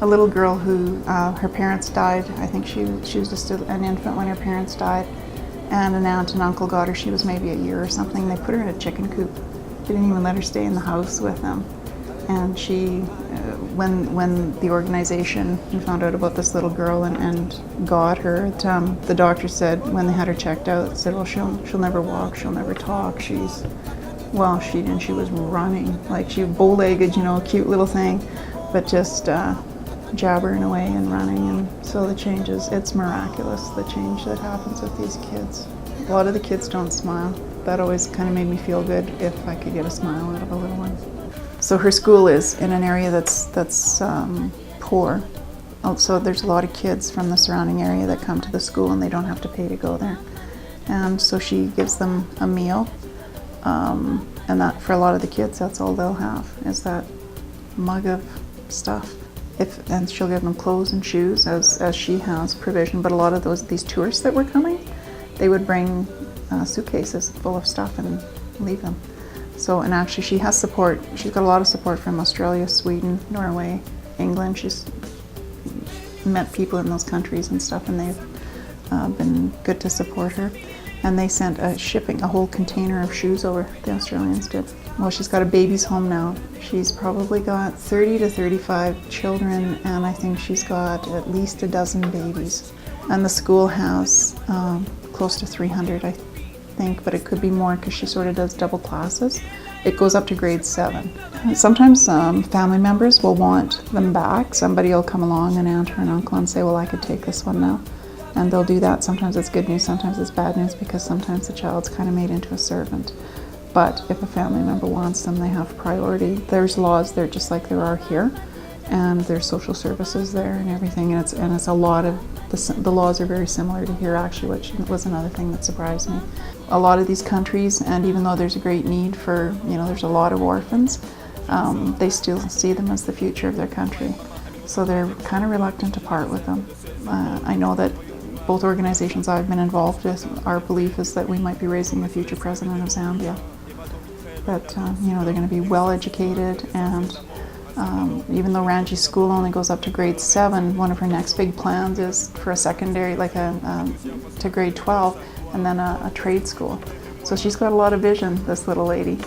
a little girl who her parents died. I think she was just an infant when her parents died, and an aunt and uncle got her. She was maybe a year or something. They put her in a chicken coop. They didn't even let her stay in the house with them. And she, when the organization found out about this little girl and got her, the doctor said when they had her checked out, said, well, she'll never walk, she'll never talk. She was running, like she was bow-legged, you know, a cute little thing, but just jabbering away and running. And so the changes, it's miraculous, the change that happens with these kids. A lot of the kids don't smile. That always kind of made me feel good if I could get a smile out of a little one. So her school is in an area that's poor. So there's a lot of kids from the surrounding area that come to the school and they don't have to pay to go there. And so she gives them a meal, and that for a lot of the kids, that's all they'll have is that mug of stuff. And she'll give them clothes and shoes as she has provision. But a lot of these tourists that were coming, they would bring suitcases full of stuff and leave them. So, and actually she has support. She's got a lot of support from Australia, Sweden, Norway, England. She's met people in those countries and stuff, and they've been good to support her. And they sent a whole container of shoes over, the Australians did. Well, she's got a baby's home now. She's probably got 30 to 35 children, and I think she's got at least a dozen babies. And the school has close to 300, I think, but it could be more because she sort of does double classes. It goes up to grade 7. Sometimes family members will want them back. Somebody will come along, an aunt or an uncle, and say, well, I could take this one now. And they'll do that. Sometimes it's good news, sometimes it's bad news, because sometimes the child's kind of made into a servant. But if a family member wants them, they have priority. There's laws there just like there are here, and there's social services there and everything, and it's a lot of, the laws are very similar to here actually, which was another thing that surprised me. A lot of these countries, and even though there's a great need for, there's a lot of orphans, they still see them as the future of their country. So they're kind of reluctant to part with them. I know that both organizations I've been involved with, our belief is that we might be raising the future president of Zambia. That, they're going to be well educated, and even though Ranji's school only goes up to grade 7, one of her next big plans is for a secondary, to grade 12, and then a trade school. So she's got a lot of vision, this little lady.